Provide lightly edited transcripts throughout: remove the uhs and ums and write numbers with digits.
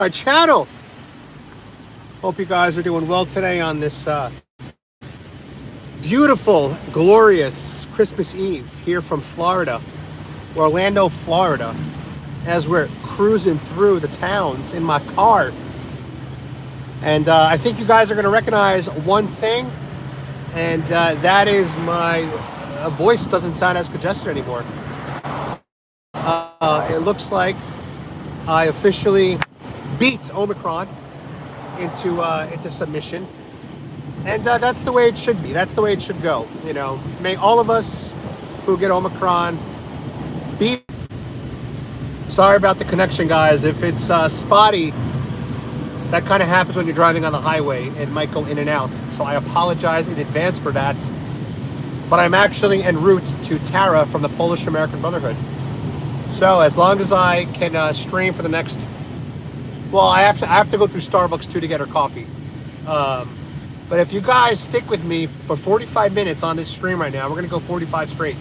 our channel. Hope you guys are doing well today on this beautiful, glorious Christmas Eve here from Florida, Orlando, Florida, as we're cruising through the towns in my car. And I think you guys are going to recognize one thing, and that is my voice doesn't sound as congested anymore. It looks like I officially beat Omicron into submission, and that's the way it should be. That's the way it should go. You know, may all of us who get Omicron beat. Sorry about the connection, guys. If it's spotty, that kind of happens when you're driving on the highway. It might go in and out. So I apologize in advance for that. But I'm actually en route to Tara from the Polish American Brotherhood. So as long as I can stream for the next, well, I have to go through Starbucks too to get her coffee. But if you guys stick with me for 45 minutes on this stream right now, we're gonna go 45 straight.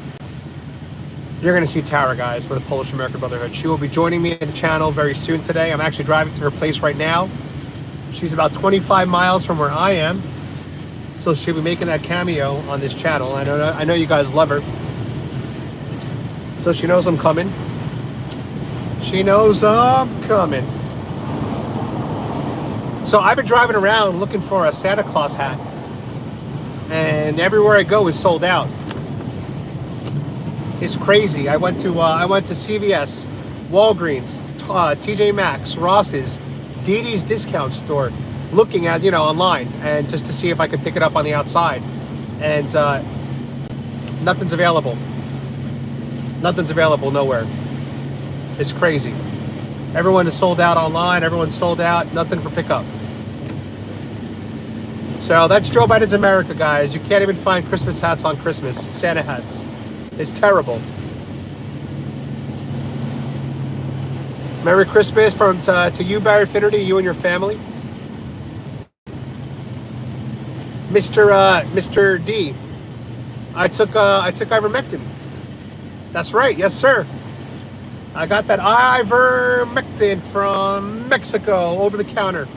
You're gonna see Tara, guys, for the Polish American Brotherhood. She will be joining me in the channel very soon today. I'm actually driving to her place right now. She's about 25 miles from where I am. So she'll be making that cameo on this channel. I know you guys love her. So she knows I'm coming. She knows I'm coming. So I've been driving around looking for a Santa Claus hat. And everywhere I go is sold out. It's crazy. I went to CVS, Walgreens, TJ Maxx, Ross's, Didi's discount store, looking at, online, and just to see if I could pick it up on the outside. And nothing's available. Nothing's available nowhere. It's crazy. Everyone is sold out online. Everyone's sold out. Nothing for pickup. So that's Joe Biden's America, guys. You can't even find Christmas hats on Christmas. Santa hats. It's terrible. Merry Christmas to you, Barry Finnerty, you and your family. Mr. D, I took ivermectin. That's right, yes sir. I got that ivermectin from Mexico over the counter.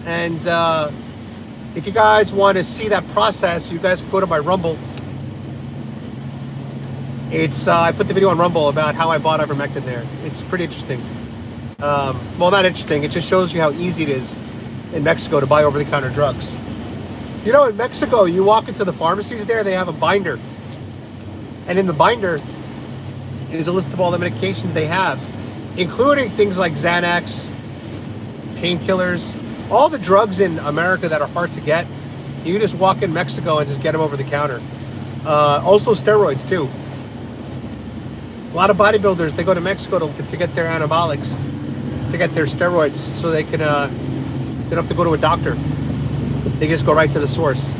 And if you guys want to see that process, you guys can go to my Rumble. I put the video on Rumble about how I bought ivermectin there. It's pretty interesting. Well, not interesting. It just shows you how easy it is in Mexico to buy over-the-counter drugs. In Mexico, you walk into the pharmacies there, they have a binder. And in the binder is a list of all the medications they have, including things like Xanax, painkillers, all the drugs in America that are hard to get. You just walk in Mexico and just get them over the counter. Also steroids, too. A lot of bodybuilders, they go to Mexico to get their anabolics, to get their steroids, so they can they don't have to go to a doctor. They just go right to the source.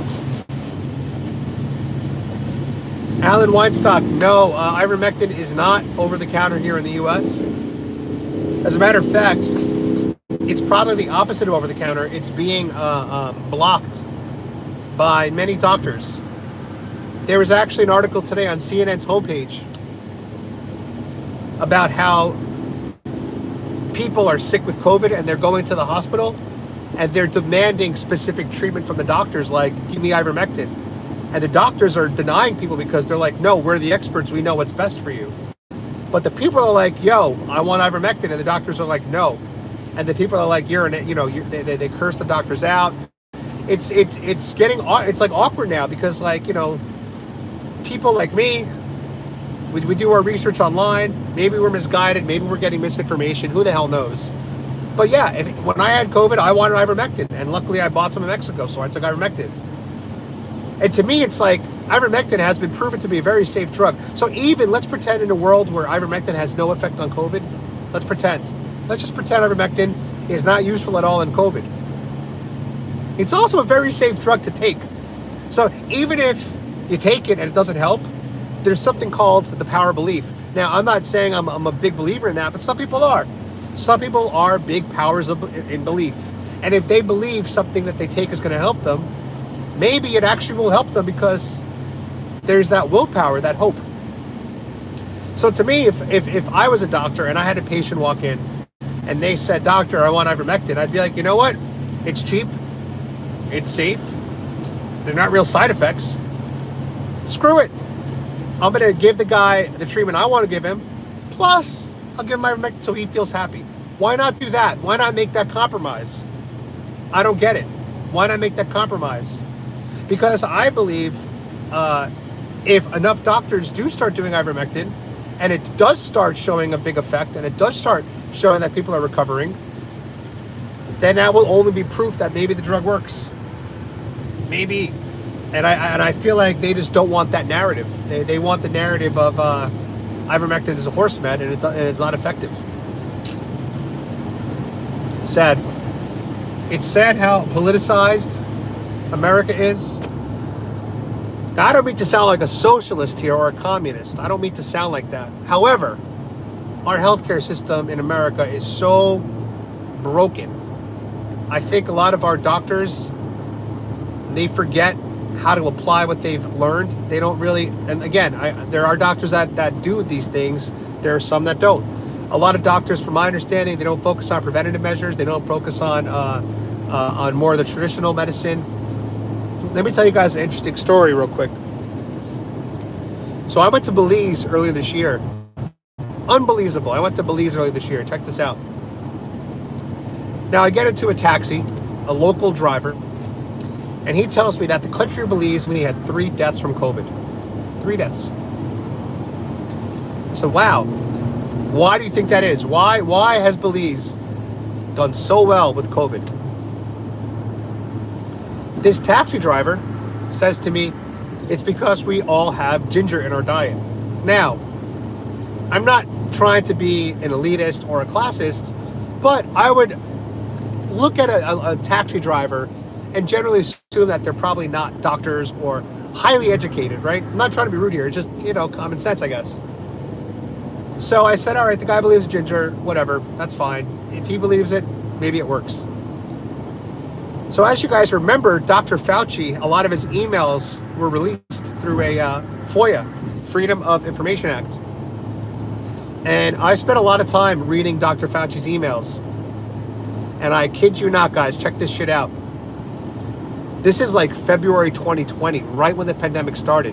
Alan Weinstock, no, ivermectin is not over the counter here in the U.S. As a matter of fact, it's probably the opposite of over the counter. It's being blocked by many doctors. There was actually an article today on CNN's homepage about how people are sick with COVID and they're going to the hospital and they're demanding specific treatment from the doctors, like, give me ivermectin. And the doctors are denying people because they're like, no, we're the experts. We know what's best for you. But the people are like, yo, I want ivermectin. And the doctors are like, no. And the people are like, they curse the doctors out. It's like awkward now because, like, people like me, we do our research online. Maybe we're misguided. Maybe we're getting misinformation. Who the hell knows? But yeah, when I had COVID, I wanted ivermectin. And luckily I bought some in Mexico, so I took ivermectin. And to me, it's like ivermectin has been proven to be a very safe drug. So even, let's pretend in a world where ivermectin has no effect on COVID. Let's pretend. Let's just pretend ivermectin is not useful at all in COVID. It's also a very safe drug to take. So even if you take it and it doesn't help, there's something called the power of belief. Now, I'm not saying I'm a big believer in that, but some people are. Some people are big powers in belief. And if they believe something that they take is going to help them, maybe it actually will help them because there's that willpower, that hope. So to me, if I was a doctor and I had a patient walk in and they said, doctor, I want ivermectin, I'd be like, you know what? It's cheap. It's safe. They're not real side effects. Screw it. I'm going to give the guy the treatment I want to give him. Plus, I'll give him ivermectin so he feels happy. Why not do that? Why not make that compromise? I don't get it. Why not make that compromise? Because I believe if enough doctors do start doing ivermectin, and it does start showing a big effect, and it does start showing that people are recovering, then that will only be proof that maybe the drug works. Maybe. And I feel like they just don't want that narrative. They want the narrative of ivermectin is a horse med and it's not effective. It's sad. It's sad how politicized America is. Now, I don't mean to sound like a socialist here or a communist. I don't mean to sound like that. However, our healthcare system in America is so broken. I think a lot of our doctors, they forget how to apply what they've learned. They don't really, and again, there are doctors that do these things. There are some that don't. A lot of doctors, from my understanding, they don't focus on preventative measures. They don't focus on more of the traditional medicine. Let me tell you guys an interesting story real quick. So I went to Belize earlier this year. Unbelievable. I went to Belize earlier this year. Check this out. Now I get into a taxi, a local driver, and he tells me that the country of Belize only had 3 deaths from COVID. 3 deaths. So wow. Why do you think that is? Why has Belize done so well with COVID? This taxi driver says to me, it's because we all have ginger in our diet. Now, I'm not trying to be an elitist or a classist, but I would look at a taxi driver and generally assume that they're probably not doctors or highly educated, right? I'm not trying to be rude here. It's just, common sense, I guess. So I said, all right, the guy believes ginger, whatever, that's fine. If he believes it, maybe it works. So as you guys remember, Dr. Fauci, a lot of his emails were released through a FOIA, Freedom of Information Act. And I spent a lot of time reading Dr. Fauci's emails. And I kid you not, guys, check this shit out. This is like February 2020, right when the pandemic started.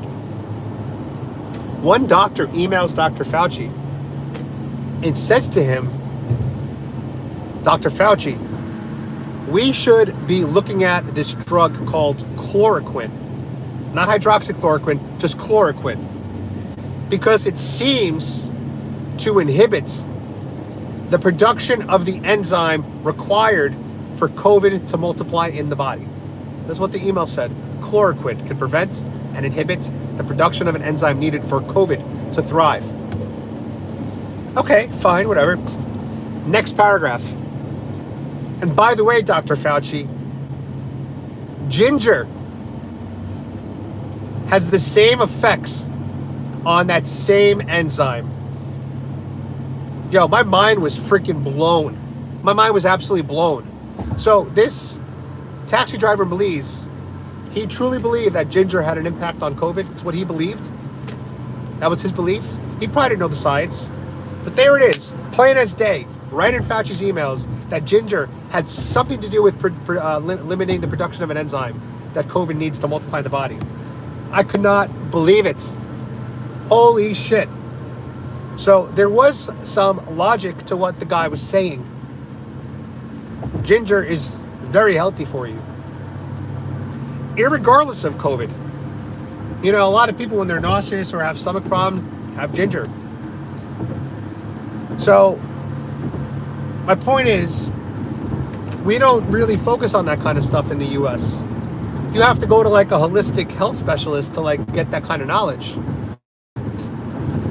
One doctor emails Dr. Fauci and says to him, Dr. Fauci, we should be looking at this drug called chloroquine. Not hydroxychloroquine, just chloroquine. Because it seems to inhibit the production of the enzyme required for COVID to multiply in the body. That's what the email said. Chloroquine can prevent and inhibit the production of an enzyme needed for COVID to thrive. Okay, fine, whatever. Next paragraph. And by the way, Dr. Fauci, ginger has the same effects on that same enzyme. Yo, my mind was freaking blown. My mind was absolutely blown. So this taxi driver in Belize, he truly believed that ginger had an impact on COVID. It's what he believed. That was his belief. He probably didn't know the science. But there it is, plain as day, right in Fauci's emails, that ginger had something to do with limiting the production of an enzyme that COVID needs to multiply in the body. I could not believe it. Holy shit. So there was some logic to what the guy was saying. Ginger is very healthy for you, irregardless of COVID. A lot of people, when they're nauseous or have stomach problems, have ginger. So my point is, we don't really focus on that kind of stuff in the US. You have to go to like a holistic health specialist to like get that kind of knowledge.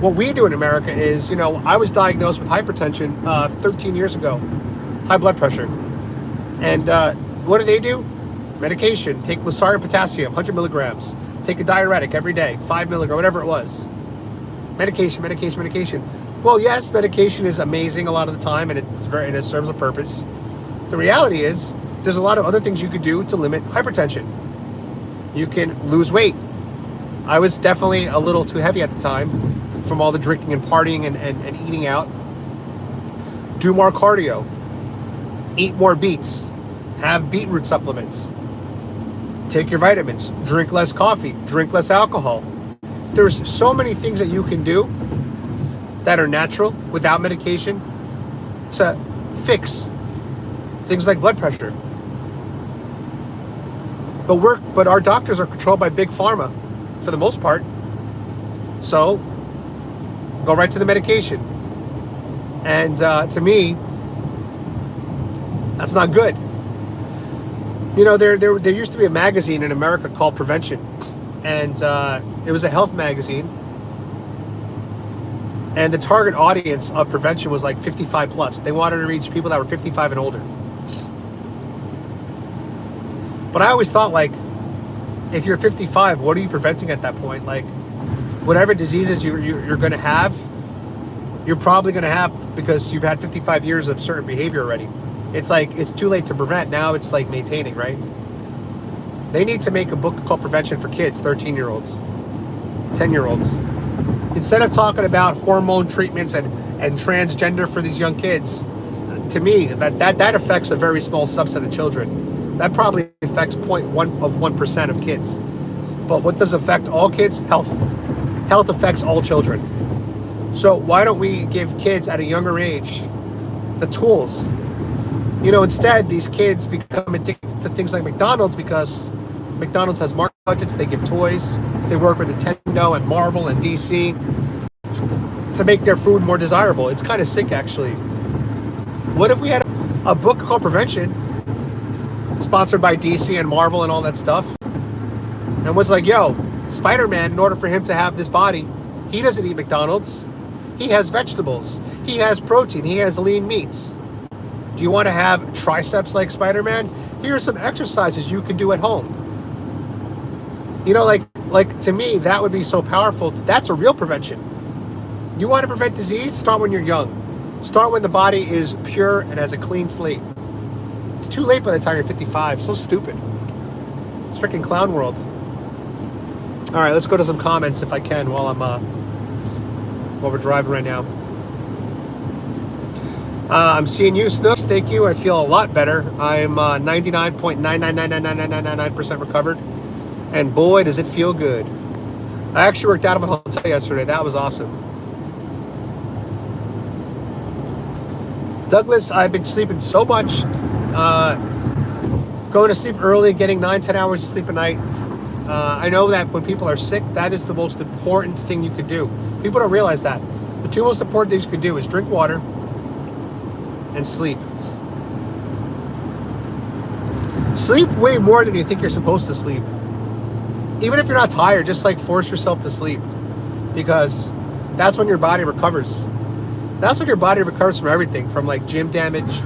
What we do in America is, I was diagnosed with hypertension 13 years ago, high blood pressure. And what do? Medication. Take Losartan potassium, 100 milligrams. Take a diuretic every day, 5 milligrams, whatever it was. Medication. Well, yes, medication is amazing a lot of the time, and it serves a purpose. The reality is, there's a lot of other things you could do to limit hypertension. You can lose weight. I was definitely a little too heavy at the time from all the drinking and partying and eating out. Do more cardio. Eat more beets. Have beetroot supplements. Take your vitamins. Drink less coffee. Drink less alcohol. There's so many things that you can do that are natural without medication to fix things like blood pressure. But our doctors are controlled by big pharma for the most part. So go right to the medication. And to me, that's not good. You know, there used to be a magazine in America called Prevention, and it was a health magazine. And the target audience of Prevention was like 55 plus. They wanted to reach people that were 55 and older. But I always thought, like, if you're 55, what are you preventing at that point? Like, whatever diseases you're going to have, you're probably going to have because you've had 55 years of certain behavior already. It's like, it's too late to prevent. Now it's like maintaining, right? They need to make a book called Prevention for Kids, 13-year-olds, 10-year-olds. Instead of talking about hormone treatments and transgender for these young kids, to me, that affects a very small subset of children. That probably affects 0.1% of kids. But what does affect all kids? Health. Health affects all children. So why don't we give kids at a younger age the tools? You know, instead, these kids become addicted to things like McDonald's because McDonald's has market budgets. They give toys. They work with Nintendo and Marvel and DC to make their food more desirable. It's kind of sick, actually. What if we had a book called Prevention, sponsored by DC and Marvel and all that stuff, and was like, yo, Spider-Man, in order for him to have this body, he doesn't eat McDonald's. He has vegetables. He has protein. He has lean meats. Do you want to have triceps like Spider-Man? Here are some exercises you can do at home. You know, like to me, that would be so powerful. That's a real prevention. You want to prevent disease? Start when you're young. Start when the body is pure and has a clean slate. It's too late by the time you're 55. So stupid. It's freaking clown world. All right, let's go to some comments if I can while we're driving right now. I'm seeing you, Snooks. Thank you. I feel a lot better. I'm 99.9999999% recovered. And boy, does it feel good. I actually worked out of my hotel yesterday. That was awesome. Douglas, I've been sleeping so much. Going to sleep early, getting 9-10 hours of sleep a night. I know that when people are sick, that is the most important thing you could do. People don't realize that. The two most important things you could do is drink water and sleep. Sleep way more than you think you're supposed to sleep. Even if you're not tired, just like force yourself to sleep, because that's when your body recovers. That's when your body recovers from everything, from like gym damage,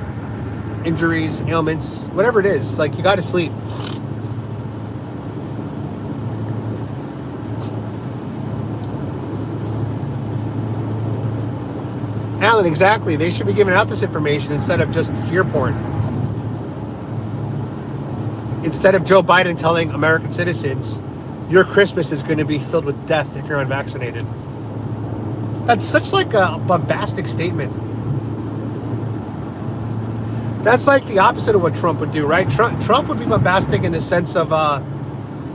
injuries, ailments, whatever it is. Like, you got to sleep. Alan, exactly. They should be giving out this information instead of just fear porn. Instead of Joe Biden telling American citizens, your Christmas is going to be filled with death if you're unvaccinated. That's such like a bombastic statement. That's like the opposite of what Trump would do, right? Trump would be bombastic in the sense of,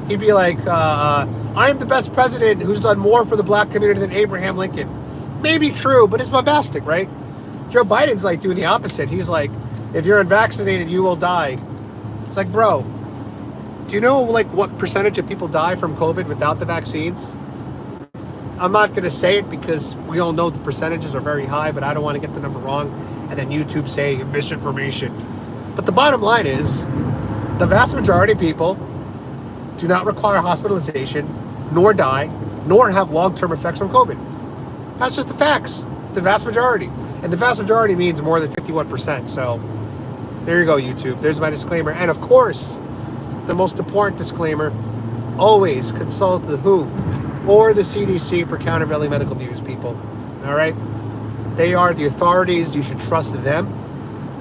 he'd be like, I am the best president who's done more for the black community than Abraham Lincoln. Maybe true, but it's bombastic, right? Joe Biden's like doing the opposite. He's like, if you're unvaccinated, you will die. It's like, bro, do you know like what percentage of people die from COVID without the vaccines? I'm not going to say it because we all know the percentages are very high, but I don't want to get the number wrong and then YouTube say misinformation. But the bottom line is, the vast majority of people do not require hospitalization, nor die, nor have long-term effects from COVID. That's just the facts. The vast majority. And the vast majority means more than 51%. So there you go, YouTube. There's my disclaimer. And of course, the most important disclaimer, always consult the WHO or the CDC for countervailing medical views, people. All right? They are the authorities. You should trust them.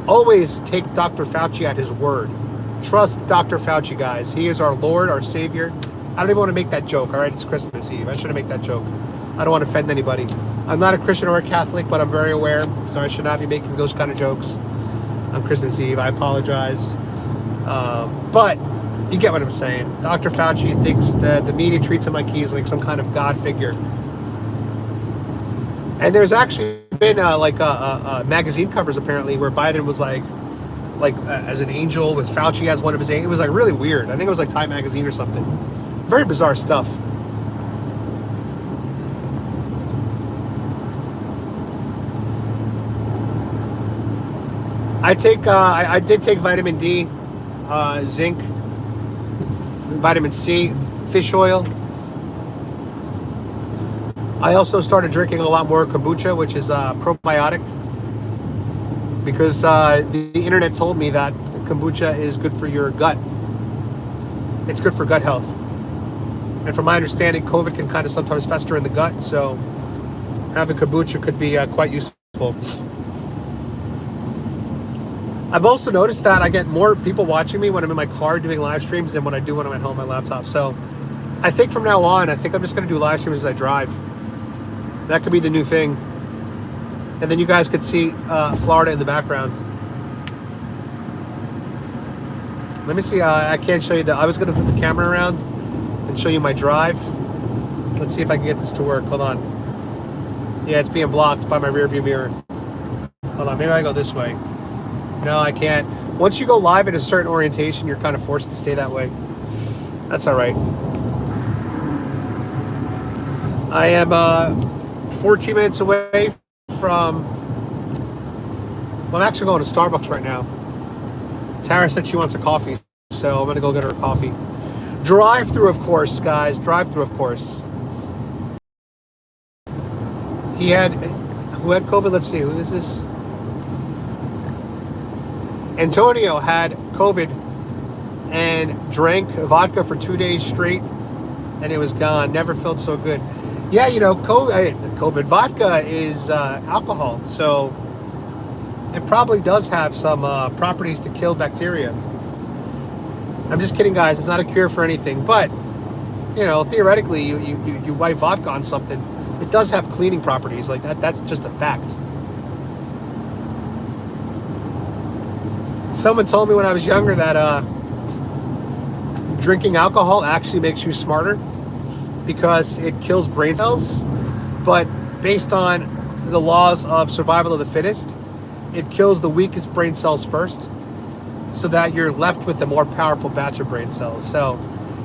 Always take Dr. Fauci at his word. Trust Dr. Fauci, guys. He is our Lord, our Savior. I don't even want to make that joke, all right? It's Christmas Eve. I shouldn't make that joke. I don't want to offend anybody. I'm not a Christian or a Catholic, but I'm very aware, so I should not be making those kind of jokes. on Christmas Eve. I apologize. But you get what I'm saying. Dr. Fauci thinks that the media treats him like he's like some kind of God figure. And there's actually been magazine covers apparently where Biden was like as an angel with Fauci as one of his angels. It was like really weird. I think it was like Time Magazine or something. Very bizarre stuff. I did take vitamin D, zinc, vitamin C, fish oil. I also started drinking a lot more kombucha, which is probiotic, because the internet told me that kombucha is good for your gut. It's good for gut health. And from my understanding, COVID can kind of sometimes fester in the gut, so having kombucha could be quite useful. I've also noticed that I get more people watching me when I'm in my car doing live streams than when I do when I'm at home on my laptop. So I think from now on, I think I'm just going to do live streams as I drive. That could be the new thing. And then you guys could see Florida in the background. Let me see. I can't show you that. I was going to put the camera around and show you my drive. Let's see if I can get this to work. Hold on. Yeah, it's being blocked by my rear view mirror. Hold on. Maybe I go this way. No, I can't. Once you go live in a certain orientation, you're kind of forced to stay that way. That's all right. I am 14 minutes away from... Well, I'm actually going to Starbucks right now. Tara said she wants a coffee, so I'm going to go get her a coffee. Drive-through, of course, guys. Drive-through, of course. Who had COVID? Let's see. Who is this? Antonio had COVID and drank vodka for 2 days straight, and it was gone. Never felt so good. Yeah, you know, COVID vodka is alcohol, so it probably does have some properties to kill bacteria. I'm just kidding, guys. It's not a cure for anything, but you know, theoretically, you wipe vodka on something, it does have cleaning properties like that. That's just a fact. Someone told me when I was younger that drinking alcohol actually makes you smarter because it kills brain cells, but based on the laws of survival of the fittest, it kills the weakest brain cells first, so that you're left with a more powerful batch of brain cells. So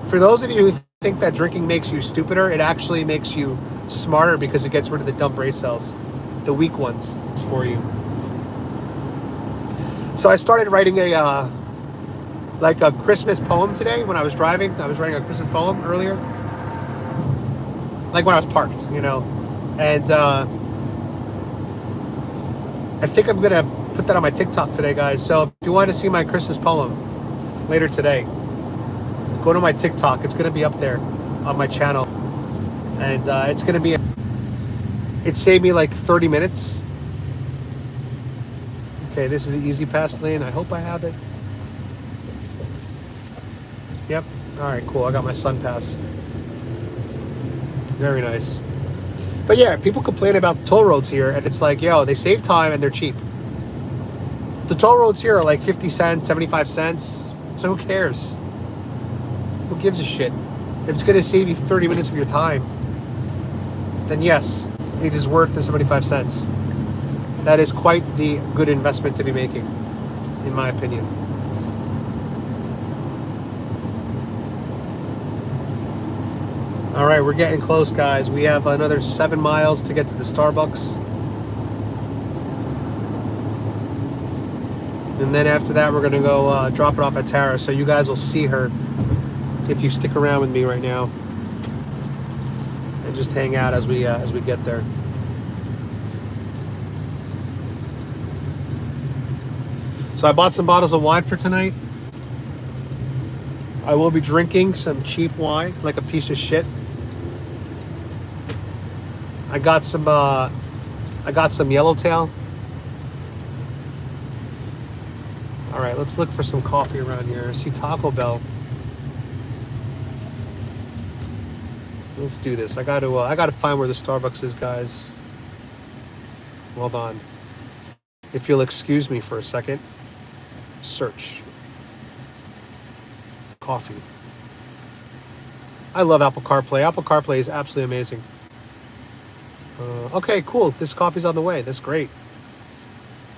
for those of you who think that drinking makes you stupider, it actually makes you smarter because it gets rid of the dumb brain cells, the weak ones. It's for you. So I started writing a Christmas poem today when I was driving. I was writing a Christmas poem earlier, like when I was parked, you know. And I think I'm gonna put that on my TikTok today, guys. So if you want to see my Christmas poem later today, go to my TikTok. It's gonna be up there on my channel, and it's gonna be. It saved me like 30 minutes. Okay, this is the easy pass lane. I hope I have it. Yep. All right, cool. I got my sun pass. Very nice. But yeah, people complain about the toll roads here, and it's like, yo, they save time and they're cheap. The toll roads here are like 50 cents, 75 cents. So who cares? Who gives a shit? If it's going to save you 30 minutes of your time, then yes, it is worth the 75 cents. That is quite the good investment to be making, in my opinion. All right, we're getting close, guys. We have another 7 miles to get to the Starbucks. And then after that, we're going to go drop it off at Tara, so you guys will see her if you stick around with me right now and just hang out as we get there. So I bought some bottles of wine for tonight. I will be drinking some cheap wine, like a piece of shit. I got some Yellowtail. All right, let's look for some coffee around here. I see Taco Bell. Let's do this. I gotta find where the Starbucks is, guys. Hold on. If you'll excuse me for a second. Search. Coffee. I love Apple CarPlay. Apple CarPlay is absolutely amazing. Okay, cool. This coffee's on the way. That's great.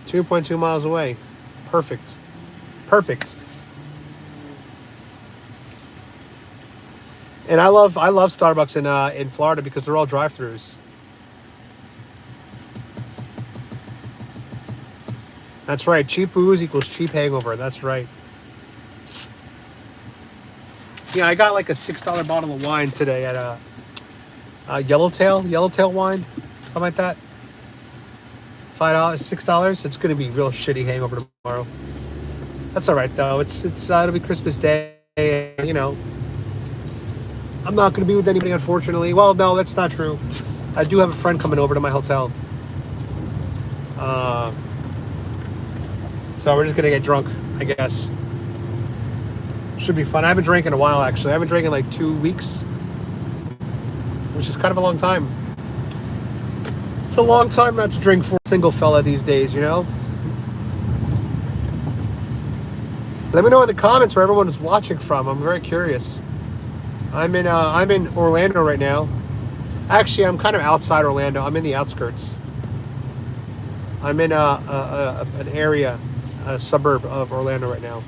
2.2 miles away. Perfect. Perfect. And I love Starbucks in Florida because they're all drive-throughs. That's right. Cheap booze equals cheap hangover. That's right. Yeah, I got like a $6 bottle of wine today at Yellowtail wine, something like that. $5, $6. It's gonna be real shitty hangover tomorrow. That's all right though. It's it'll be Christmas Day. You know, I'm not gonna be with anybody, unfortunately. Well, no, that's not true. I do have a friend coming over to my hotel. So we're just gonna get drunk, I guess. Should be fun. I haven't drank in a while, actually. I haven't drank in like 2 weeks, which is kind of a long time. It's a long time not to drink for a single fella these days, you know? Let me know in the comments where everyone is watching from. I'm very curious. I'm in Orlando right now. Actually, I'm kind of outside Orlando. I'm in the outskirts. I'm in an area, a suburb of Orlando right now.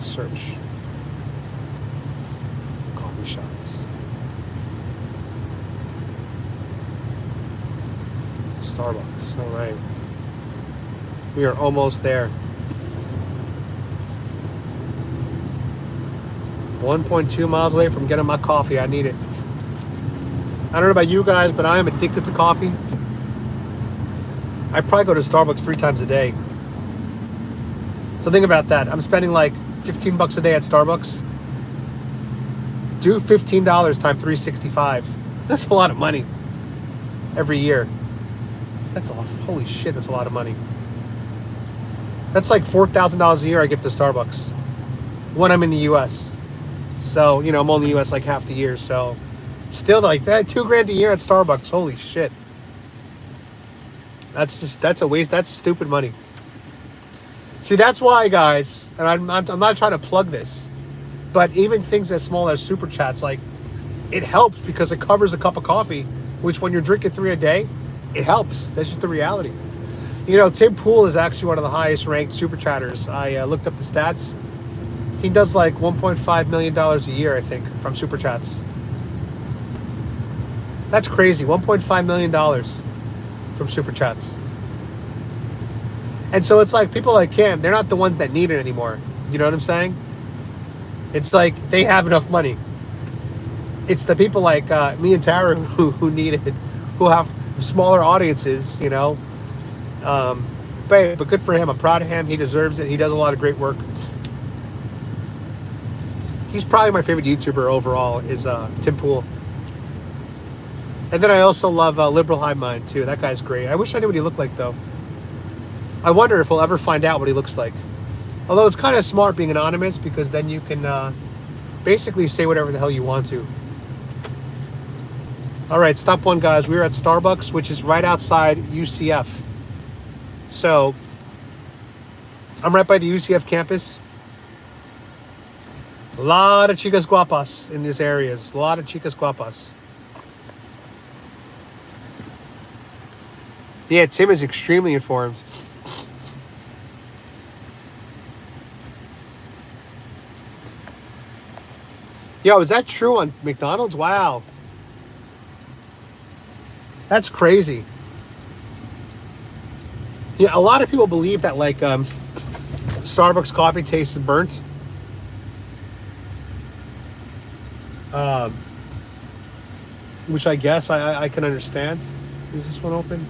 Search. Coffee shops. Starbucks. All right. We are almost there. 1.2 miles away from getting my coffee. I need it. I don't know about you guys, but I am addicted to coffee. I probably go to Starbucks 3 times a day. So think about that. I'm spending like $15 a day at Starbucks. Do $15 times 365. That's a lot of money every year. Holy shit, that's a lot of money. That's like $4,000 a year I give to Starbucks when I'm in the US. So, you know, I'm only in the US like half the year. So still like that, $2,000 a year at Starbucks. Holy shit. That's a waste. That's stupid money. See, that's why, guys, and I'm not trying to plug this, but even things as small as super chats, like, it helps because it covers a cup of coffee, which when you're drinking 3 a day, it helps. That's just the reality. You know, Tim Pool is actually one of the highest ranked super chatters. I looked up the stats. He does like $1.5 million a year, I think, from super chats. That's crazy. $1.5 million from super chats. And so it's like people like Cam, they're not the ones that need it anymore. You know what I'm saying? It's like they have enough money. It's the people like me and Tara who need it, who have smaller audiences, you know. But good for him. I'm proud of him. He deserves it. He does a lot of great work. He's probably my favorite YouTuber overall is Tim Pool. And then I also love Liberal High Mind too. That guy's great. I wish I knew what he looked like though. I wonder if we'll ever find out what he looks like. Although it's kind of smart being anonymous because then you can basically say whatever the hell you want to. All right, stop one, guys. We're at Starbucks, which is right outside UCF. So I'm right by the UCF campus. A lot of chicas guapas in these areas. A lot of chicas guapas. Yeah, Tim is extremely informed. Yo, is that true on McDonald's? Wow. That's crazy. Yeah, a lot of people believe that like Starbucks coffee tastes burnt. Which I guess I can understand. Is this one open?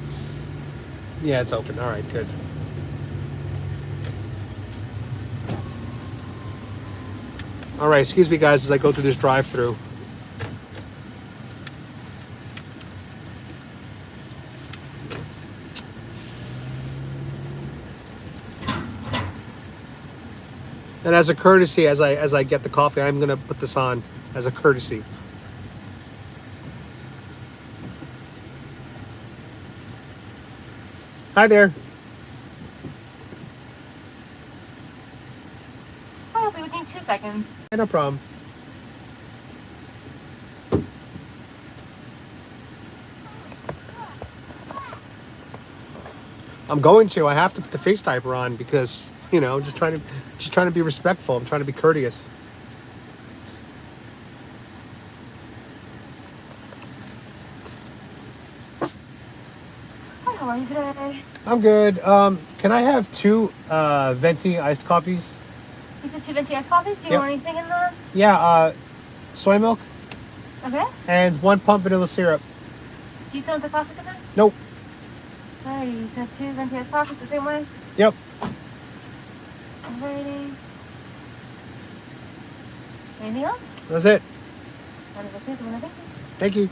Yeah, it's open. All right, good. All right, excuse me, guys, as I go through this drive-through. And as a courtesy, as I get the coffee, I'm gonna put this on as a courtesy. Hi there. I'll be within 2 seconds. Yeah, no problem. I'm going to. I have to put the face diaper on because, you know, just trying to be respectful. I'm trying to be courteous. Hi, how are you today? I'm good. Can I have 2 venti iced coffees? You said 2 venti iced coffees? Do you want anything in there? Yeah, soy milk. Okay. And 1 pump vanilla syrup. Do you still want the classic in there? Nope. Alrighty, you said 2 venti iced coffees the same way? Yep. Alrighty. Anything else? That's it. Thank you. Thank you.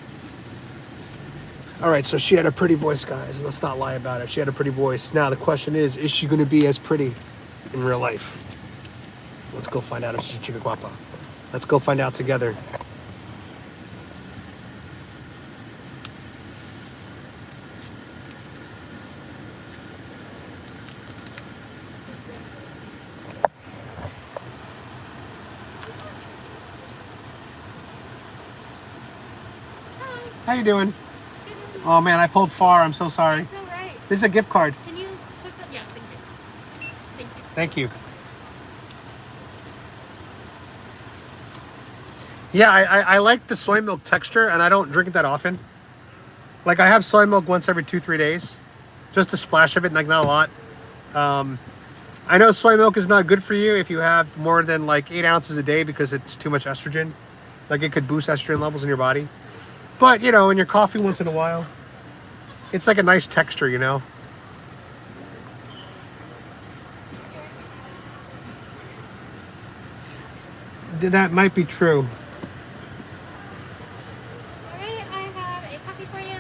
All right, so she had a pretty voice, guys. Let's not lie about it. She had a pretty voice. Now the question is she going to be as pretty in real life? Let's go find out if she's chica guapa. Let's go find out together. How you doing? Oh man, I pulled far. I'm so sorry. It's all right. This is a gift card. Can you slip that? Yeah, thank you. Thank you. Thank you. Yeah, I like the soy milk texture, and I don't drink it that often. Like, I have soy milk once every 2-3 days. Just a splash of it, like not a lot. I know soy milk is not good for you if you have more than like 8 ounces a day because it's too much estrogen. Like, it could boost estrogen levels in your body. But, you know, in your coffee once in a while, it's like a nice texture, you know? That might be true. All right, I have a coffee for you.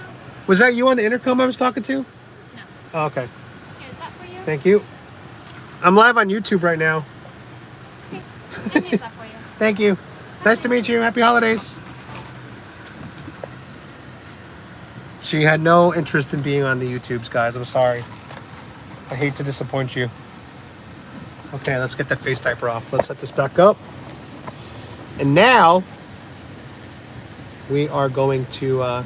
Was that you on the intercom I was talking to? No. Oh, okay. Here's that for you. Thank you. I'm live on YouTube right now. Okay. And here's that for you. Thank you. Nice to meet you. Happy holidays. She had no interest in being on the YouTubes, guys. I'm sorry. I hate to disappoint you. Okay, let's get that face diaper off. Let's set this back up. And now we are going to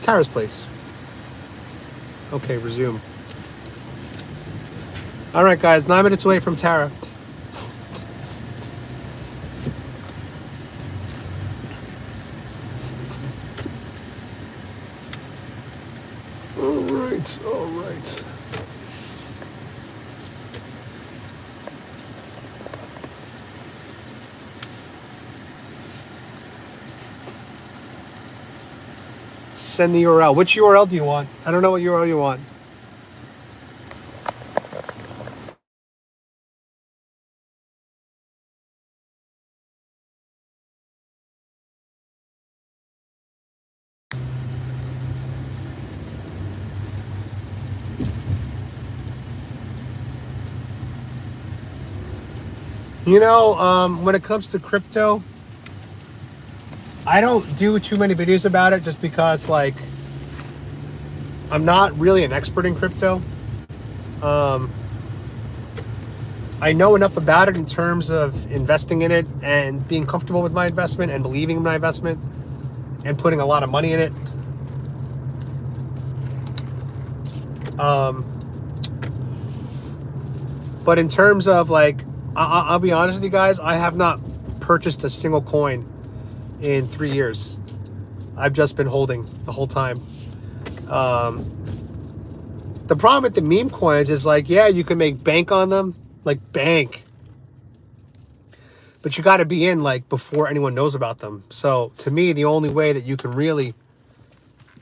Tara's place. Okay, resume. All right, guys, 9 minutes away from Tara. All right. Send the URL. Which URL do you want? I don't know what URL you want. You know, when it comes to crypto, I don't do too many videos about it just because, like, I'm not really an expert in crypto. I know enough about it in terms of investing in it and being comfortable with my investment and believing in my investment and putting a lot of money in it. But in terms of, like, I'll be honest with you guys, I have not purchased a single coin in 3 years. I've just been holding the whole time. The problem with the meme coins is, like, yeah, you can make bank on them, like bank, but you got to be in, like, before anyone knows about them. So to me, the only way that you can really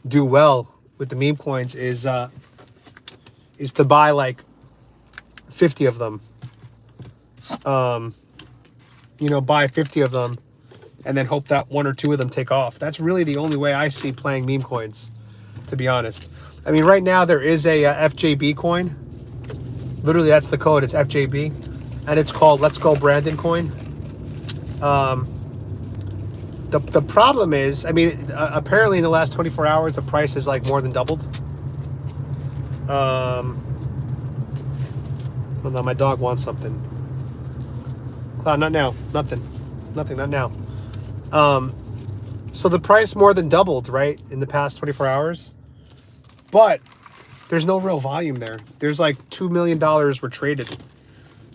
do well with the meme coins is to buy like 50 of them. You know, buy 50 of them and then hope that 1 or 2 of them take off. That's really the only way I see playing meme coins, to be honest. I mean, right now there is a FJB coin. Literally, that's the code. It's FJB, and it's called Let's Go Brandon coin. The problem is, I mean, apparently in the last 24 hours, the price is like more than doubled. Hold on, my dog wants something. Not now. Nothing, not now. So the price more than doubled, right, in the past 24 hours. But there's no real volume there. There's like $2 million were traded.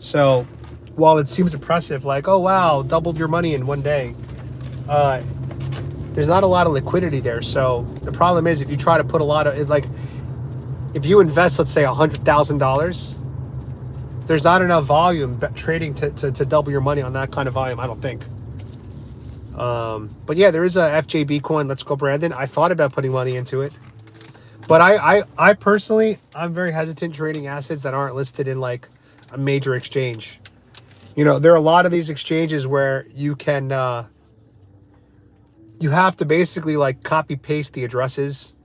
So while it seems impressive, like, oh, wow, doubled your money in one day, there's not a lot of liquidity there. So the problem is if you try to put a lot of, like, if you invest, let's say $100,000, there's not enough volume trading to double your money on that kind of volume, I don't think. But yeah, there is a FJB coin. Let's go, Brandon. I thought about putting money into it. But I personally, I'm very hesitant trading assets that aren't listed in like a major exchange. You know, there are a lot of these exchanges where you can, you have to basically like copy paste the addresses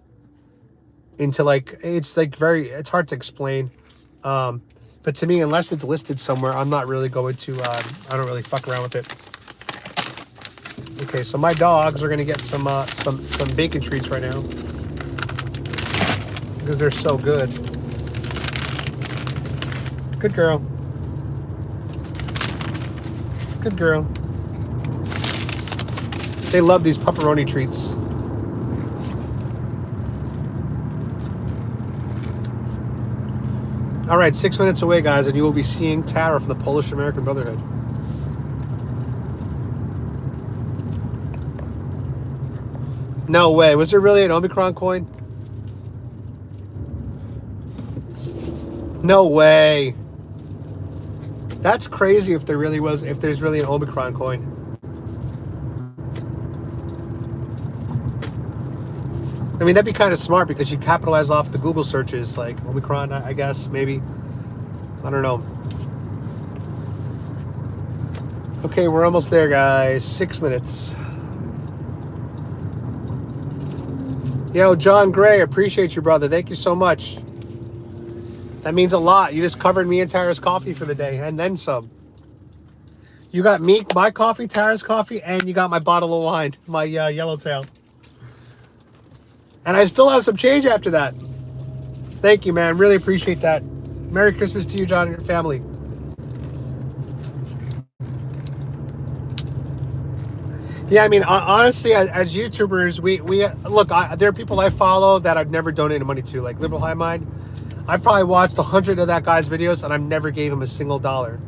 into like, it's it's hard to explain. But to me, unless it's listed somewhere, I'm not really going to, I don't really fuck around with it. Okay, so my dogs are going to get some bacon treats right now. Because they're so good. Good girl. Good girl. They love these pepperoni treats. All right, 6 minutes away, guys, and you will be seeing Tara from the Polish American Brotherhood. No way. Was there really an Omicron coin? No way. That's crazy if there really was, if there's really an Omicron coin. I mean, that'd be kind of smart because you capitalize off the Google searches, like Omicron, I guess, maybe. I don't know. Okay, we're almost there, guys. 6 minutes. Yo, John Gray, appreciate you, brother. Thank you so much. That means a lot. You just covered me and Tara's coffee for the day, and then some. You got me, my coffee, Tara's coffee, and you got my bottle of wine, my Yellowtail. And I still have some change after that. Thank you, man. Really appreciate that. Merry Christmas to you, John, and your family. Yeah, I mean, honestly, as YouTubers, we look, there are people I follow that I've never donated money to, like Liberal High Mind. I probably watched 100 of that guy's videos, and I've never gave him a single dollar.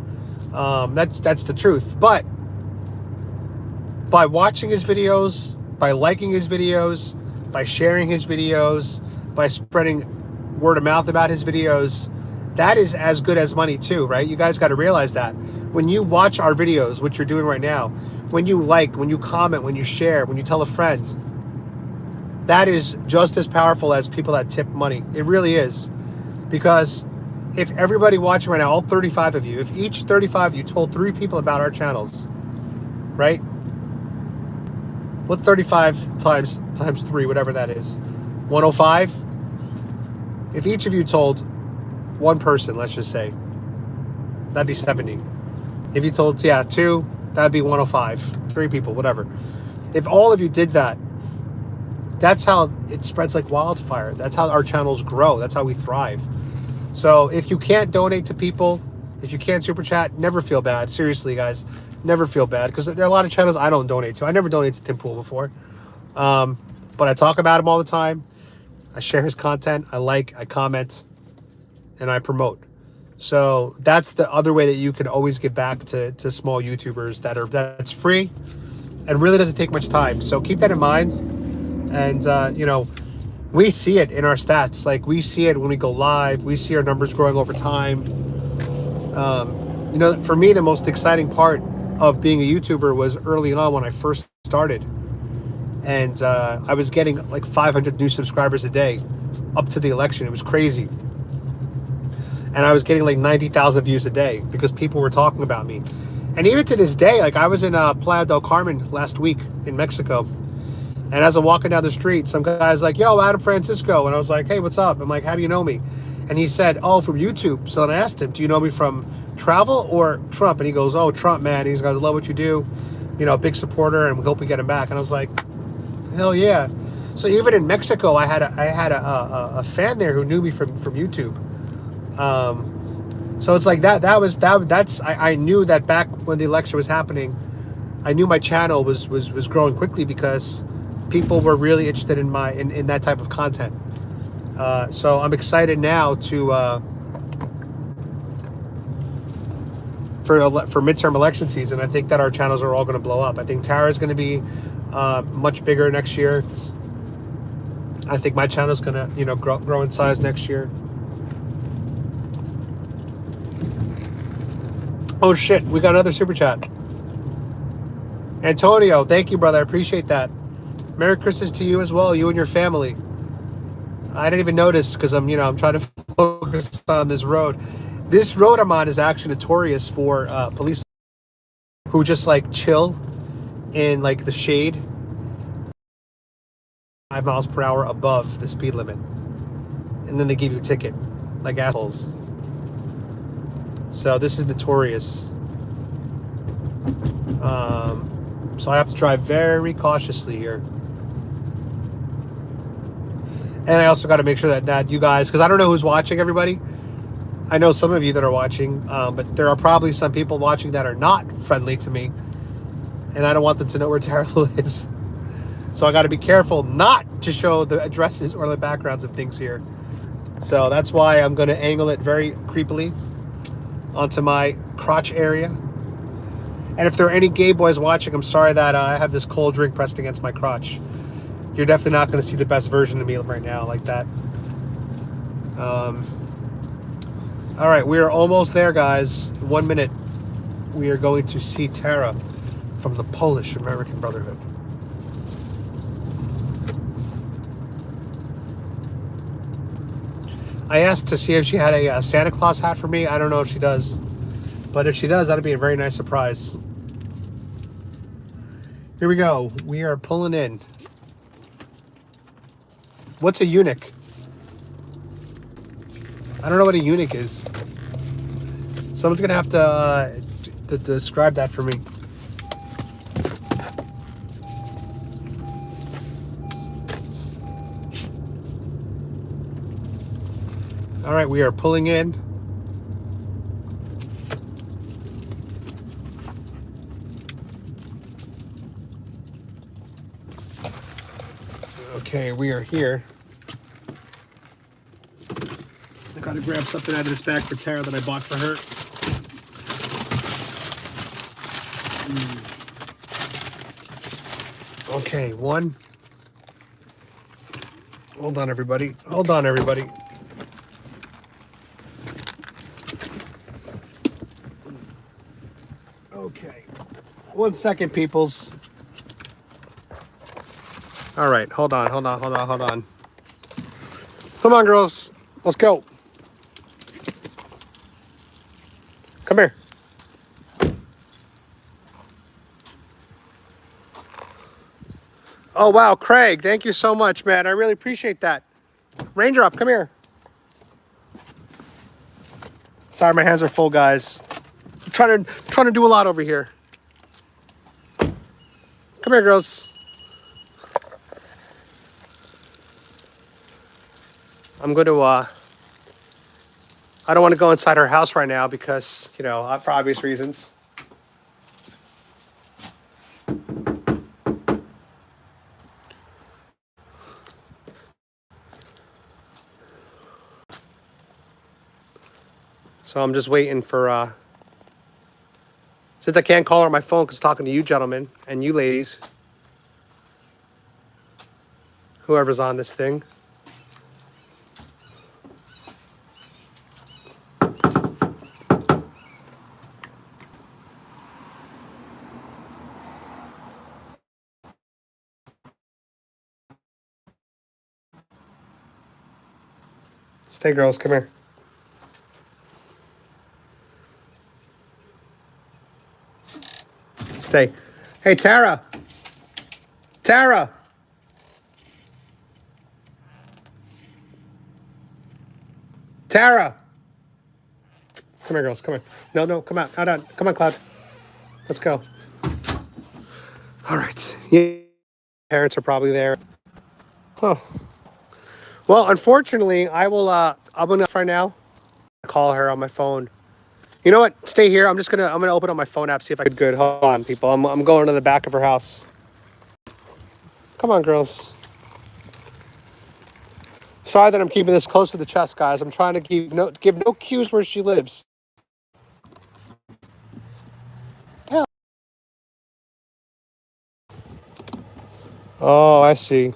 That's the truth. But by watching his videos, by liking his videos, by sharing his videos, by spreading word of mouth about his videos, that is as good as money too, right? You guys got to realize that. When you watch our videos, which you're doing right now, when you like, when you comment, when you share, when you tell a friend, that is just as powerful as people that tip money. It really is. Because if everybody watching right now, all 35 of you, if each 35 of you told 3 people about our channels, right? What 35 times 3, whatever that is, 105? If each of you told one person, let's just say, that'd be 70. If you told, 2, that'd be 105. 3 people, whatever. If all of you did that, that's how it spreads like wildfire. That's how our channels grow. That's how we thrive. So if you can't donate to people, if you can't super chat, never feel bad. Seriously, guys, never feel bad, because there are a lot of channels I don't donate to. I never donated to Tim Pool before, but I talk about him all the time. I share his content. I comment, and I promote. So that's the other way that you can always give back to small YouTubers that's free and really doesn't take much time. So keep that in mind. And you know, we see it in our stats. Like, we see it when we go live. We see our numbers growing over time. You know, for me, the most exciting part of being a YouTuber was early on when I first started. And I was getting like 500 new subscribers a day up to the election. It was crazy. And I was getting like 90,000 views a day because people were talking about me. And even to this day, like, I was in Playa del Carmen last week in Mexico. And as I'm walking down the street, some guy's like, yo, Adam Francisco. And I was like, hey, what's up? I'm like, how do you know me? And he said, oh, from YouTube. So then I asked him, do you know me from travel or Trump? And he goes, oh, Trump, man. He goes, I love what you do. a big supporter, and we hope we get him back. And I was like, hell yeah. So even in Mexico, I had a fan there who knew me from YouTube. So it's like I knew that back when the election was happening, I knew my channel was growing quickly because people were really interested in in that type of content. So I'm excited now for midterm election season. I think that our channels are all going to blow up. I think Tara's going to be much bigger next year. I think my channel's going to grow in size next year. Oh shit, we got another super chat. Antonio, thank you, brother. I appreciate that. Merry Christmas to you as well, you and your family. I didn't even notice because I'm trying to focus on this road. This road I'm on is actually notorious for police who just like chill in like the shade 5 miles per hour above the speed limit, and then they give you a ticket like assholes. So this is notorious. So I have to drive very cautiously here. And I also got to make sure that you guys, because I don't know who's watching, everybody. I know some of you that are watching, but there are probably some people watching that are not friendly to me. And I don't want them to know where Tara lives. So I got to be careful not to show the addresses or the backgrounds of things here. So that's why I'm going to angle it very creepily onto my crotch area. And if there are any gay boys watching, I'm sorry that I have this cold drink pressed against my crotch. You're definitely not going to see the best version of me right now like that. All right, we are almost there, guys. In 1 minute, we are going to see Tara from the Polish American Brotherhood. I asked to see if she had a Santa Claus hat for me. I don't know if she does. But if she does, that'd be a very nice surprise. Here we go. We are pulling in. What's a eunuch? I don't know what a eunuch is. Someone's going to have to describe that for me. All right, we are pulling in. Okay, we are here. I gotta grab something out of this bag for Tara that I bought for her. Okay, one. Hold on, everybody. Hold on, everybody. Okay. 1 second, peoples. All right, hold on. Come on, girls. Let's go. Come here. Oh, wow, Craig. Thank you so much, man. I really appreciate that. Raindrop, come here. Sorry, my hands are full, guys. I'm trying to do a lot over here. Come here, girls. I'm going to, I don't want to go inside her house right now because, for obvious reasons. So I'm just waiting for, since I can't call her on my phone because talking to you gentlemen and you ladies, whoever's on this thing. Stay, girls, come here. Stay. Hey, Tara. Tara. Tara. Come here, girls. Come here. No, come on. Come on, Cloud. Let's go. All right. Yeah. Parents are probably there. Oh. Well, unfortunately, I'm gonna right now call her on my phone. You know what? Stay here. I'm gonna open up my phone app, see if I could good. Hold on, people. I'm going to the back of her house. Come on, girls. Sorry that I'm keeping this close to the chest, guys. I'm trying to give no cues where she lives. Yeah. Oh, I see.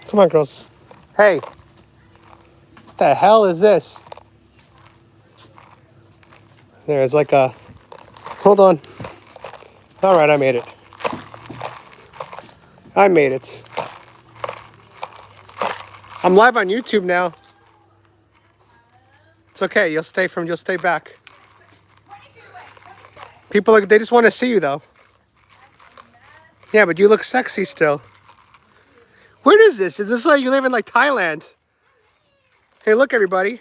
Come on, girls. Hey, what the hell is this? There's like a... Hold on. All right, I made it. I made it. I'm live on YouTube now. It's okay. You'll stay back. People, they just want to see you, though. Yeah, but you look sexy still. Where is this? Is this like you live in like Thailand? Hey, look, everybody.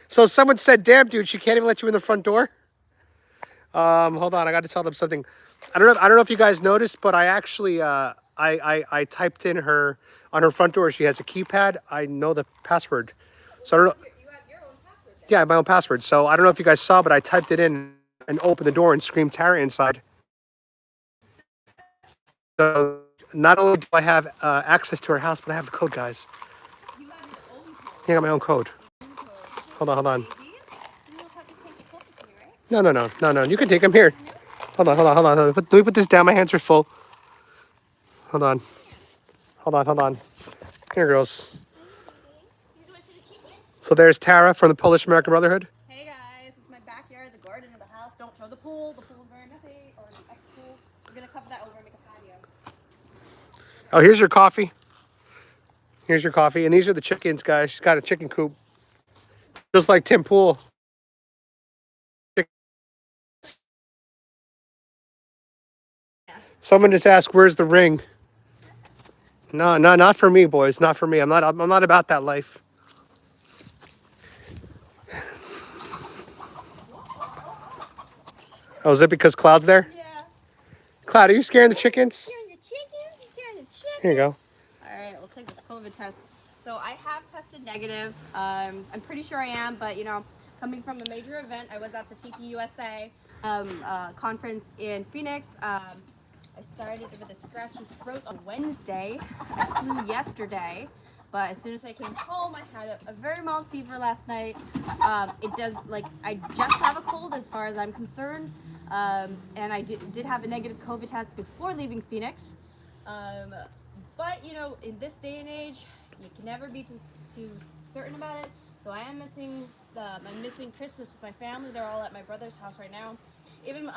So someone said, damn, dude, she can't even let you in the front door. Hold on. I got to tell them something. I don't know if you guys noticed, but I actually, I typed in on her front door. She has a keypad. I know the password. So I don't know. You have your own password. Yeah, my own password. So I don't know if you guys saw, but I typed it in and opened the door and screamed Tara inside. So not only do I have access to her house, but I have the code, guys. You have your own code. Yeah, I got my own code. Hold on. You know puppies can't get closer to me, right? No. You can take them here. Hold on. Let me put this down. My hands are full. Hold on. Here, girls. You want to see the chicken? So there's Tara from the Polish American Brotherhood. Hey guys, it's my backyard, the garden of the house. Don't show the pool. The pool's very messy, or the ex-pool. We're gonna cover that over and make a patio. Oh, here's your coffee. And these are the chickens, guys. She's got a chicken coop. Just like Tim Pool. Someone just asked, where's the ring? No, not for me, boys. Not for me. I'm not about that life. Oh, is it because Cloud's there? Yeah. Cloud, are you scaring the chickens? Scaring the chickens? You scaring the chickens? Here you go. All right, we'll take this COVID test. So I have tested negative. I'm pretty sure I am, but you know, coming from a major event, I was at the TPUSA conference in Phoenix. I started with a scratchy throat on Wednesday. I flew yesterday, but as soon as I came home, I had a very mild fever last night. I just have a cold as far as I'm concerned. And I did have a negative COVID test before leaving Phoenix. But you know, in this day and age, you can never be too certain about it. So I am missing I'm missing Christmas with my family. They're all at my brother's house right now. Even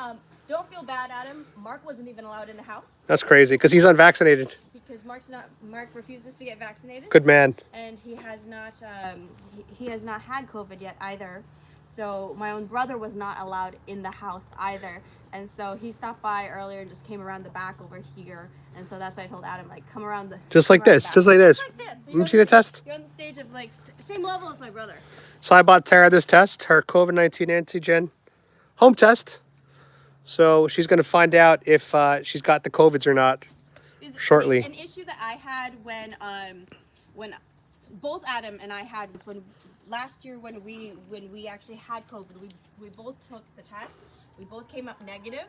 don't feel bad, Adam. Mark wasn't even allowed in the house That's crazy because he's unvaccinated. because Mark refuses to get vaccinated. Good man. And he has not had COVID yet either. So my own brother was not allowed in the house either. And so he stopped by earlier and just came around the back over here. And so that's why I told Adam, like, come around the Just like come around this. the back. Just like this. Like this. Let me see the test. You're on the stage of like same level as my brother. So I bought Tara this test, her COVID-19 antigen home test. So she's going to find out if she's got the COVIDs or not shortly. An issue that I had when both Adam and I had was when last year when we actually had COVID, we both took the test. We both came up negative,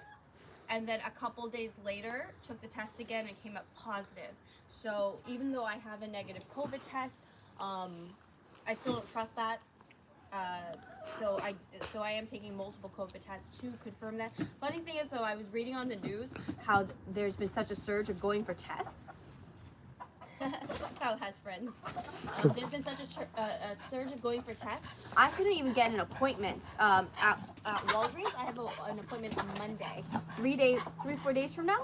and then a couple days later took the test again and came up positive. So even though I have a negative COVID test, I still don't trust that. So I am taking multiple COVID tests to confirm that. Funny thing is, though, I was reading on the news how there's been such a surge of going for tests. Kyle has friends. There's been such a surge of going for tests. I couldn't even get an appointment at Walgreens. I have an appointment on Monday. 4 days from now,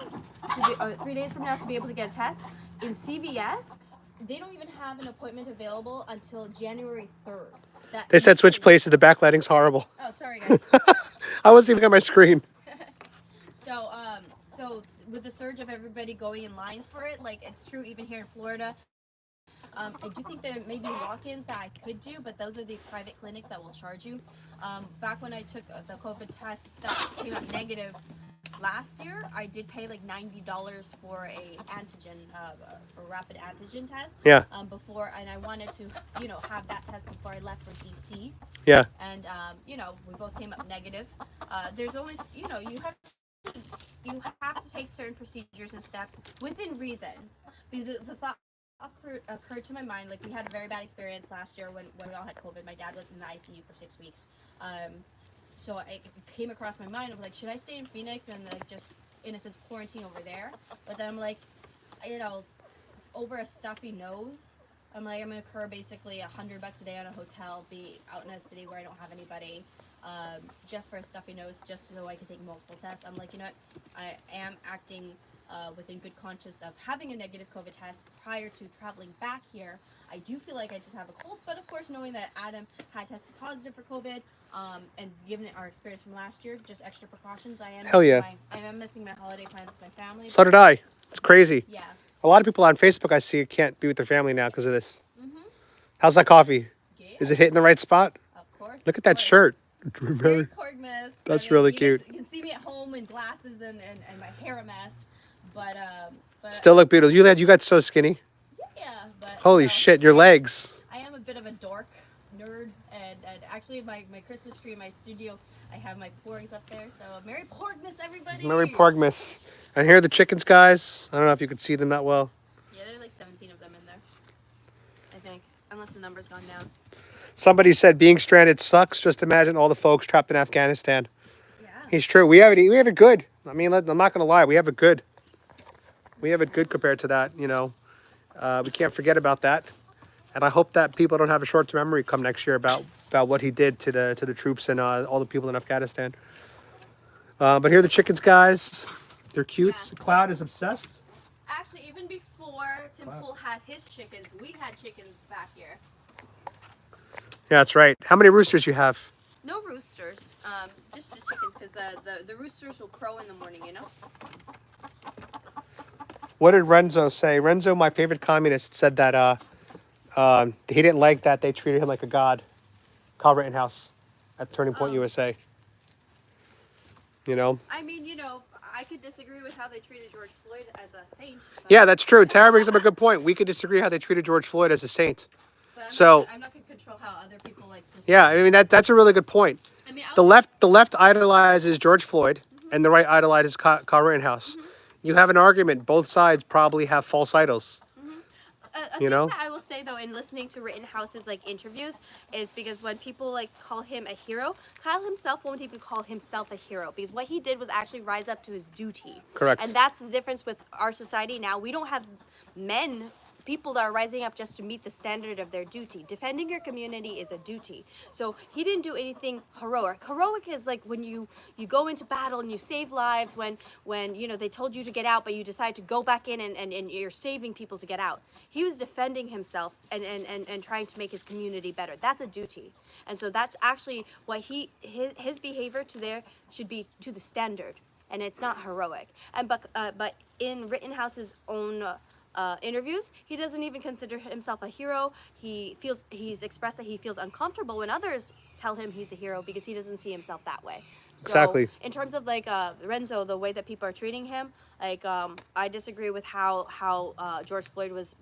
3 days from now to be able to get a test. In CVS, they don't even have an appointment available until January 3rd. They said switch places. The backlighting's horrible. Oh, sorry, guys. I wasn't even on my screen. So with the surge of everybody going in lines for it, like it's true even here in Florida. I do think there may be walk-ins that I could do, but those are the private clinics that will charge you. Back when I took the COVID test that came out negative last year, I did pay like $90 for a antigen, a rapid antigen test. Yeah. Before, and I wanted to, have that test before I left for DC. Yeah. And we both came up negative. There's always, you have to take certain procedures and steps within reason, because the thought occurred to my mind, like we had a very bad experience last year when we all had COVID. My dad was in the ICU for 6 weeks. So it came across my mind of like, should I stay in Phoenix and like just in a sense quarantine over there? But then I'm like, over a stuffy nose, I'm like, I'm gonna incur basically $100 a day on a hotel, be out in a city where I don't have anybody, just for a stuffy nose, just so I can take multiple tests. I'm like, you know what, I am acting within good conscience of having a negative COVID test prior to traveling back here. I do feel like I just have a cold, but of course knowing that Adam had tested positive for COVID, and given our experience from last year, just extra precautions, I am missing my holiday plans with my family. So did I. It's crazy. Yeah. A lot of people on Facebook I see can't be with their family now because of this. How's that coffee? Yeah. Is it hitting the right spot? Of course. Look at that shirt. Very Corgmas. That's really cute. You can see me at home in glasses and my hair a mess, but still look beautiful. You got so skinny. Yeah, but holy shit, your legs. I am a bit of a dork, nerd, and actually my Christmas tree in my studio, I have my porgs up there. So Merry Porgmas, everybody. Merry Porgmas. And here are the chickens, guys. I don't know if you could see them that well. Yeah, there's like 17 of them in there, I think, unless the number's gone down. Somebody said being stranded sucks. Just imagine all the folks trapped in Afghanistan. Yeah. He's true. We have it good. I mean, I'm not going to lie. We have it good. We have it good compared to that, We can't forget about that. And I hope that people don't have a short-term memory come next year about what he did to the troops and all the people in Afghanistan. But here are the chickens, guys. They're cute. Yeah. Cloud is obsessed. Actually, even before Tim Pool had his chickens, we had chickens back here. Yeah, that's right. How many roosters you have? No roosters, just the chickens, because the roosters will crow in the morning, What did Renzo say? Renzo, my favorite communist, said that he didn't like that they treated him like a god. Kyle Rittenhouse at Turning Point USA. I mean, I could disagree with how they treated George Floyd as a saint. Yeah, that's true. Tara brings up a good point. We could disagree how they treated George Floyd as a saint. But I'm not going to control how other people like to. Yeah, I mean that's a really good point. I mean, the left idolizes George Floyd, and the right idolizes Kyle Rittenhouse. You have an argument. Both sides probably have false idols. A thing that I will say though, in listening to Rittenhouse's interviews, is because when people call him a hero, Kyle himself won't even call himself a hero, because what he did was actually rise up to his duty. Correct. And that's the difference with our society now. We don't have people that are rising up just to meet the standard of their duty. Defending your community is a duty. So he didn't do anything heroic. Heroic is like when you go into battle and you save lives, when they told you to get out, but you decide to go back in and you're saving people to get out. He was defending himself and trying to make his community better. That's a duty. And so that's actually what his behavior should be to the standard. And it's not heroic. But in Rittenhouse's own interviews, he doesn't even consider himself a hero. He's expressed that he feels uncomfortable when others tell him he's a hero, because he doesn't see himself that way. So, exactly. In terms of Renzo, the way that people are treating him, I disagree with how George Floyd was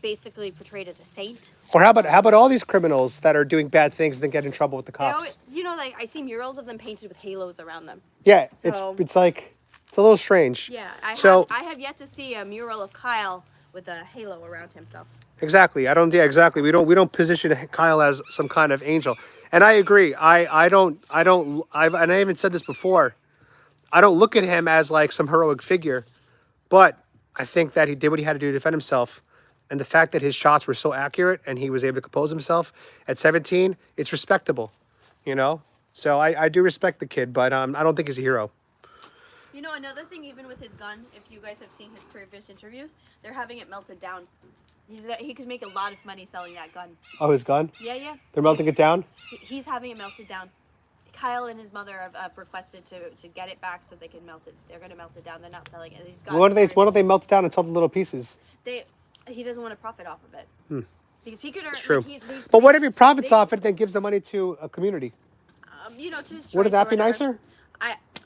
basically portrayed as a saint. Or how about all these criminals that are doing bad things and then get in trouble with the cops? I see murals of them painted with halos around them. Yeah, so, it's a little strange. Yeah, I have yet to see a mural of Kyle with a halo around himself. Exactly. Exactly. We don't position Kyle as some kind of angel. And I agree. And I even said this before. I don't look at him as some heroic figure, but I think that he did what he had to do to defend himself. And the fact that his shots were so accurate and he was able to compose himself at 17, it's respectable, So I do respect the kid, but I don't think he's a hero. Another thing, even with his gun, if you guys have seen his previous interviews, they're having it melted down. He could make a lot of money selling that gun. Oh, his gun? Yeah. They're melting it down? He's having it melted down. Kyle and his mother have requested to get it back so they can melt it. They're gonna melt it down. They're not selling it. He's got Why don't they melt it down into little pieces? He doesn't want to profit off of it. Because he could earn. It's true. Like, But what if he profits off it, then gives the money to a community? You know, to his Wouldn't choice that or be whatever. nicer?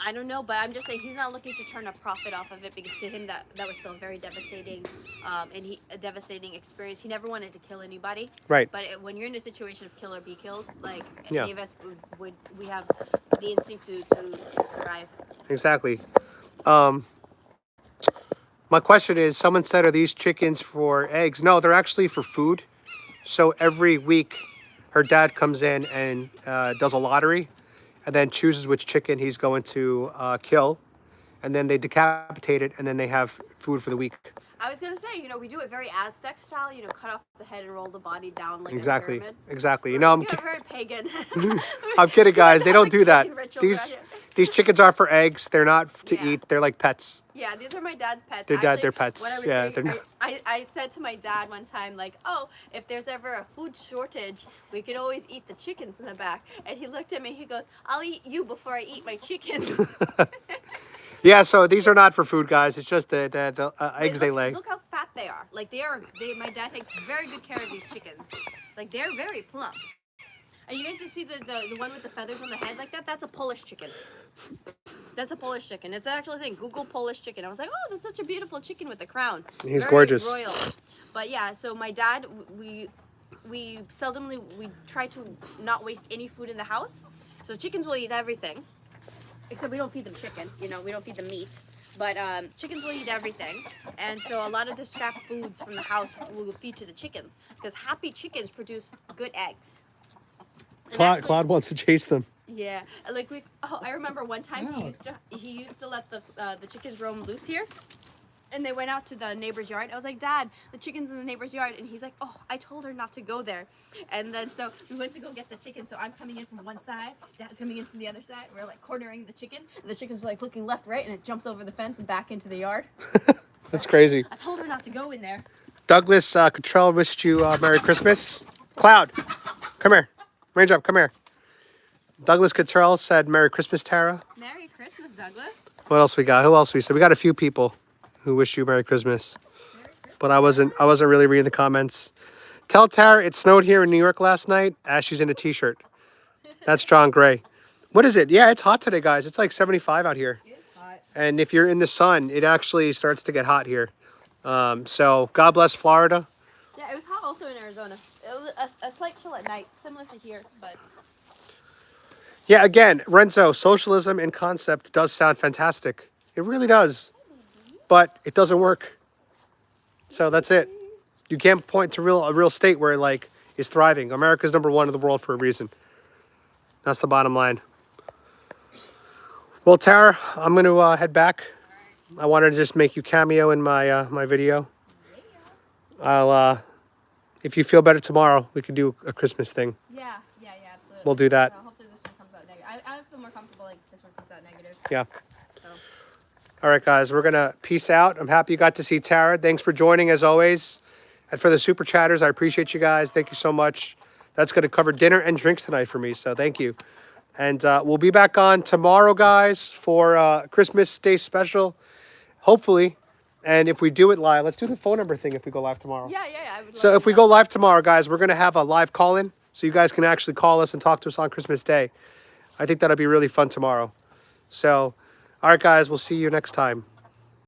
I don't know, but I'm just saying he's not looking to turn a profit off of it because to him that was still very devastating, and a devastating experience. He never wanted to kill anybody. Right. But when you're in a situation of kill or be killed, like Yeah. any of us we have the instinct to survive. Exactly. My question is, someone said, are these chickens for eggs? No, they're actually for food. So every week, her dad comes in and does a lottery, and then chooses which chicken he's going to kill, and then they decapitate it, and then they have food for the week. I was gonna say, we do it very Aztec style. Cut off the head and roll the body down like Exactly. a pyramid. Exactly. We're very pagan. I'm kidding, guys. They don't do that. Pagan rituals These chickens are for eggs. They're not to Yeah. eat. They're like pets. Yeah, these are my dad's pets. They're pets. What I was Yeah, saying, they're not- I said to my dad one time, like, oh, if there's ever a food shortage, we can always eat the chickens in the back. And he looked at me, he goes, I'll eat you before I eat my chickens. Yeah, so these are not for food, guys. It's just the eggs they lay. Look how fat they are. Like, my dad takes very good care of these chickens. Like, they're very plump. And you guys see the one with the feathers on the head like that? That's a Polish chicken. That's a Polish chicken. It's an actual thing. Google Polish chicken. I was like, oh, that's such a beautiful chicken with the crown. He's very gorgeous. Royal. But yeah, so my dad, we try to not waste any food in the house. So chickens will eat everything. Except we don't feed them chicken. We don't feed them meat. But chickens will eat everything. And so a lot of the scrap foods from the house we'll feed to the chickens. Because happy chickens produce good eggs. Claude wants to chase them. Yeah, like I remember one time he used to let the chickens roam loose here, and they went out to the neighbor's yard. I was like, Dad, the chicken's in the neighbor's yard, and he's like, oh, I told her not to go there. And then so we went to go get the chicken. So I'm coming in from one side, Dad's coming in from the other side. We're like cornering the chicken, and the chicken's like looking left, right, and it jumps over the fence and back into the yard. That's crazy. I told her not to go in there. Douglas Cottrell wished you Merry Christmas. Cloud, come here. Raindrop, come here. Douglas Cottrell said Merry Christmas, Tara. Merry Christmas, Douglas. What else we got? Who else we said? We got a few people who wish you Merry Christmas. But I wasn't really reading the comments. Tell Tara it snowed here in New York last night as she's in a t-shirt. That's John Gray. What is it? Yeah, it's hot today, guys. It's like 75 out here. It is hot. And if you're in the sun, it actually starts to get hot here. So God bless Florida. Yeah, it was hot also in Arizona. It was a slight chill at night, similar to here, but... Yeah, again, Renzo, socialism in concept does sound fantastic. It really does. But it doesn't work. So that's it. You can't point to a real state where is thriving. America's #1 in the world for a reason. That's the bottom line. Well, Tara, I'm going to head back. I wanted to just make you cameo in my video. If you feel better tomorrow, we can do a Christmas thing. Yeah, absolutely. We'll do that. Hopefully this one comes out negative. I feel more comfortable like this one comes out negative. Yeah. So. All right, guys, we're going to peace out. I'm happy you got to see Tara. Thanks for joining, as always. And for the super chatters, I appreciate you guys. Thank you so much. That's going to cover dinner and drinks tonight for me, so thank you. And we'll be back on tomorrow, guys, for Christmas Day special, hopefully. And if we do it live, let's do the phone number thing if we go live tomorrow. Yeah. I would So love if we go live tomorrow, guys, we're going to have a live call-in, so you guys can actually call us and talk to us on Christmas Day. I think that'll be really fun tomorrow. So, all right, guys, we'll see you next time.